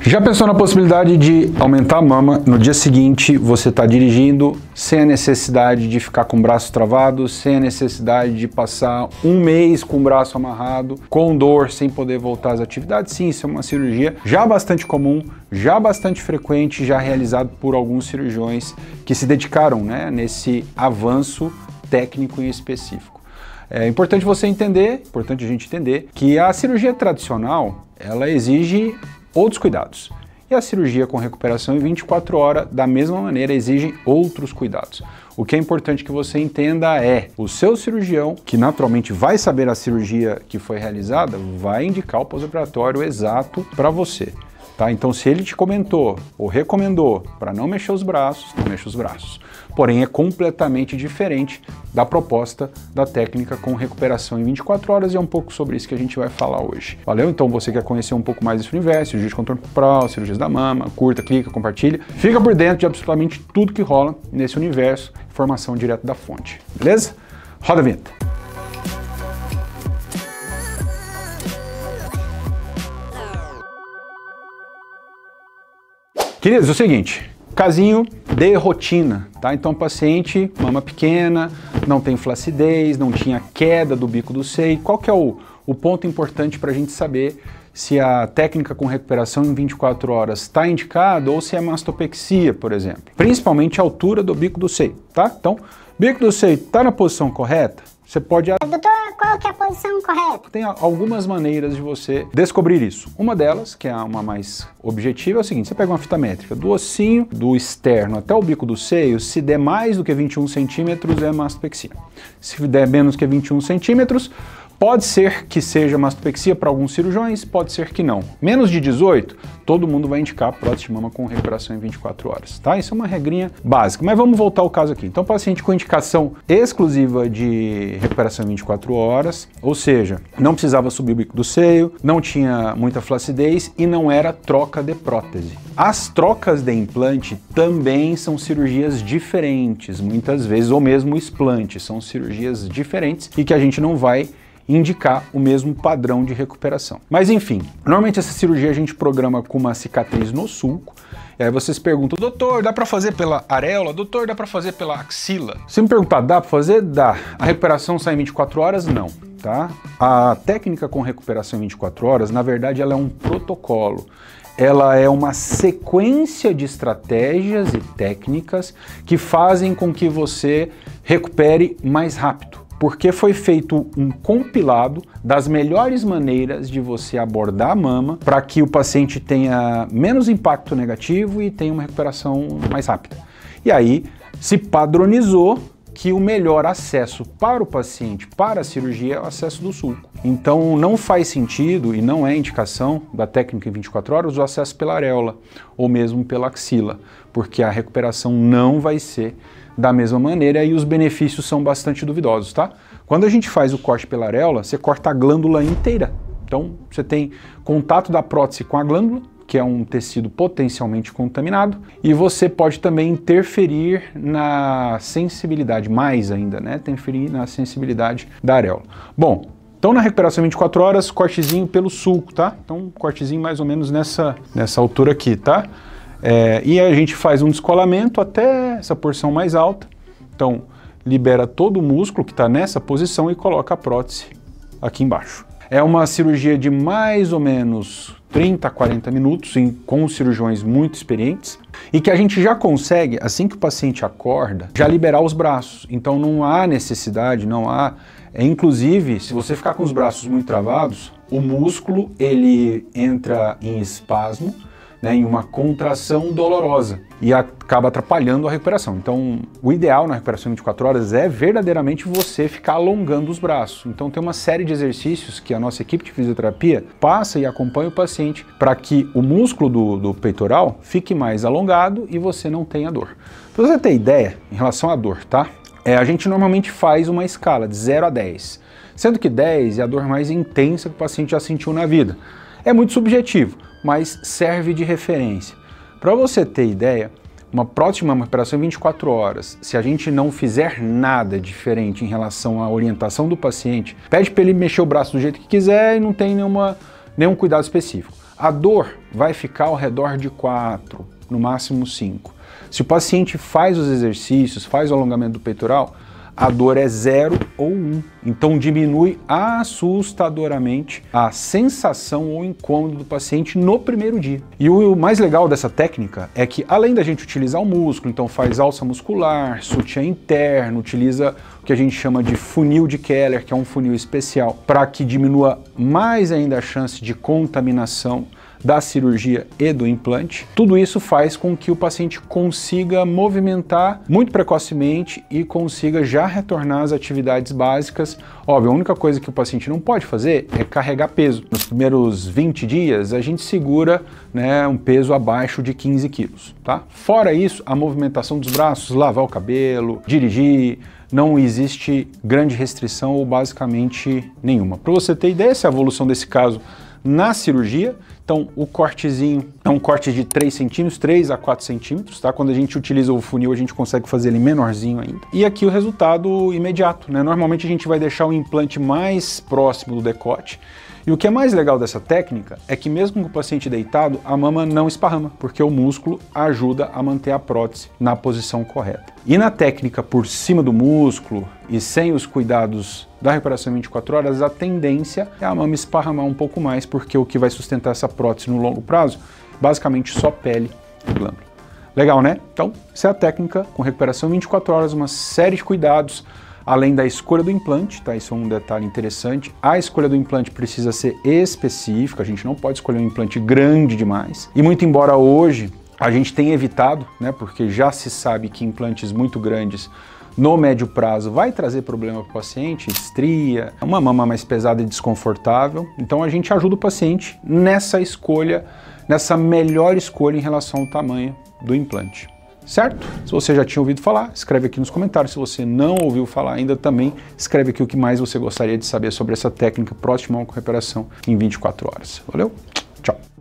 Já pensou na possibilidade de aumentar a mama, no dia seguinte você está dirigindo sem a necessidade de ficar com o braço travado, sem a necessidade de passar um mês com o braço amarrado, com dor, sem poder voltar às atividades? Sim, isso é uma cirurgia já bastante comum, já bastante frequente, já realizado por alguns cirurgiões que se dedicaram, né, nesse avanço técnico em específico. É importante você entender, importante a gente entender que a cirurgia tradicional, ela exige outros cuidados. E a cirurgia com recuperação em 24 horas, da mesma maneira, exige outros cuidados. O que é importante que você entenda é, o seu cirurgião, que naturalmente vai saber a cirurgia que foi realizada, vai indicar o pós-operatório exato para você. Tá? Então, se ele te comentou ou recomendou para não mexer os braços, não mexa os braços. Porém, é completamente diferente da proposta da técnica com recuperação em 24 horas e é um pouco sobre isso que a gente vai falar hoje. Valeu? Então, você quer conhecer um pouco mais desse universo, cirurgia de contorno corporal, cirurgias da mama, curta, clica, compartilha. Fica por dentro de absolutamente tudo que rola nesse universo, informação direto da fonte. Beleza? Roda a vinheta. Queridos, é o seguinte, casinho de rotina, tá? Então, paciente, mama pequena, não tem flacidez, não tinha queda do bico do seio. Qual que é o ponto importante para a gente saber se a técnica com recuperação em 24 horas está indicada ou se é mastopexia, por exemplo? Principalmente a altura do bico do seio, tá? Então, bico do seio está na posição correta? Você pode... Doutor, qual que é a posição correta? Tem algumas maneiras de você descobrir isso. Uma delas, que é uma mais objetiva, é o seguinte: você pega uma fita métrica do ossinho, do externo até o bico do seio, se der mais do que 21 centímetros é mastopexia. Se der menos que 21 centímetros, pode ser que seja mastopexia para alguns cirurgiões, pode ser que não. Menos de 18, todo mundo vai indicar prótese de mama com recuperação em 24 horas, tá? Isso é uma regrinha básica, mas vamos voltar ao caso aqui. Então, paciente com indicação exclusiva de recuperação em 24 horas, ou seja, não precisava subir o bico do seio, não tinha muita flacidez e não era troca de prótese. As trocas de implante também são cirurgias diferentes, muitas vezes, ou mesmo explante, são cirurgias diferentes e que a gente não vai indicar o mesmo padrão de recuperação. Mas enfim, normalmente essa cirurgia a gente programa com uma cicatriz no sulco, e aí vocês perguntam: doutor, dá para fazer pela areola? Doutor, dá para fazer pela axila? Se me perguntar, dá para fazer? Dá. A recuperação sai em 24 horas? Não, tá? A técnica com recuperação em 24 horas, na verdade, ela é um protocolo. Ela é uma sequência de estratégias e técnicas que fazem com que você recupere mais rápido. Porque foi feito um compilado das melhores maneiras de você abordar a mama para que o paciente tenha menos impacto negativo e tenha uma recuperação mais rápida. E aí se padronizou que o melhor acesso para o paciente, para a cirurgia, é o acesso do sulco. Então não faz sentido e não é indicação da técnica em 24 horas o acesso pela areola ou mesmo pela axila, porque a recuperação não vai ser da mesma maneira e os benefícios são bastante duvidosos, tá? Quando a gente faz o corte pela areola, você corta a glândula inteira. Então você tem contato da prótese com a glândula, que é um tecido potencialmente contaminado, e você pode também interferir na sensibilidade, mais ainda, né? Interferir na sensibilidade da areola. Bom, então na recuperação 24 horas, cortezinho pelo sulco, tá? Então cortezinho mais ou menos nessa altura aqui, tá? E a gente faz um descolamento até essa porção mais alta. Então libera todo o músculo que está nessa posição e coloca a prótese aqui embaixo. É uma cirurgia de mais ou menos 30 a 40 minutos com cirurgiões muito experientes e que a gente já consegue, assim que o paciente acorda, já liberar os braços. Então não há necessidade, não há... Inclusive, se você ficar com os braços muito travados, o músculo ele entra em espasmo, né, em uma contração dolorosa e acaba atrapalhando a recuperação. Então, o ideal na recuperação em 24 horas é verdadeiramente você ficar alongando os braços. Então, tem uma série de exercícios que a nossa equipe de fisioterapia passa e acompanha o paciente para que o músculo do peitoral fique mais alongado e você não tenha dor. Para você ter ideia em relação à dor, tá? A gente normalmente faz uma escala de 0 a 10, sendo que 10 é a dor mais intensa que o paciente já sentiu na vida. É muito subjetivo, mas serve de referência. Para você ter ideia, uma prótese de mama recuperação em 24 horas, se a gente não fizer nada diferente em relação à orientação do paciente, pede para ele mexer o braço do jeito que quiser e não tem nenhum cuidado específico. A dor vai ficar ao redor de 4, no máximo 5. Se o paciente faz os exercícios, faz o alongamento do peitoral, a dor é 0 ou 1. Então diminui assustadoramente a sensação ou incômodo do paciente no primeiro dia. E o mais legal dessa técnica é que, além da gente utilizar o músculo, então faz alça muscular, sutiã interno, utiliza o que a gente chama de funil de Keller, que é um funil especial, para que diminua mais ainda a chance de contaminação da cirurgia e do implante. Tudo isso faz com que o paciente consiga movimentar muito precocemente e consiga já retornar às atividades básicas. Óbvio, a única coisa que o paciente não pode fazer é carregar peso. Nos primeiros 20 dias, a gente segura, né, um peso abaixo de 15 quilos, tá? Fora isso, a movimentação dos braços, lavar o cabelo, dirigir, não existe grande restrição ou basicamente nenhuma. Para você ter ideia, essa é a evolução desse caso na cirurgia. Então o cortezinho é um corte de 3 centímetros, 3 a 4 centímetros, tá? Quando a gente utiliza o funil, a gente consegue fazer ele menorzinho ainda. E aqui o resultado imediato, né? Normalmente a gente vai deixar o implante mais próximo do decote. E o que é mais legal dessa técnica é que mesmo com o paciente deitado, a mama não esparrama, porque o músculo ajuda a manter a prótese na posição correta. E na técnica por cima do músculo e sem os cuidados da recuperação em 24 horas, a tendência é a mama esparramar um pouco mais, porque o que vai sustentar essa prótese no longo prazo, basicamente só pele e glândula. Legal, né? Então, essa é a técnica com recuperação em 24 horas, uma série de cuidados, além da escolha do implante, tá? Isso é um detalhe interessante. A escolha do implante precisa ser específica, a gente não pode escolher um implante grande demais. E muito embora hoje a gente tenha evitado, né? Porque já se sabe que implantes muito grandes no médio prazo vai trazer problema para o paciente, estria, uma mama mais pesada e desconfortável. Então a gente ajuda o paciente nessa escolha, nessa melhor escolha em relação ao tamanho do implante. Certo? Se você já tinha ouvido falar, escreve aqui nos comentários. Se você não ouviu falar ainda, também escreve aqui o que mais você gostaria de saber sobre essa técnica proximal com recuperação em 24 horas. Valeu? Tchau!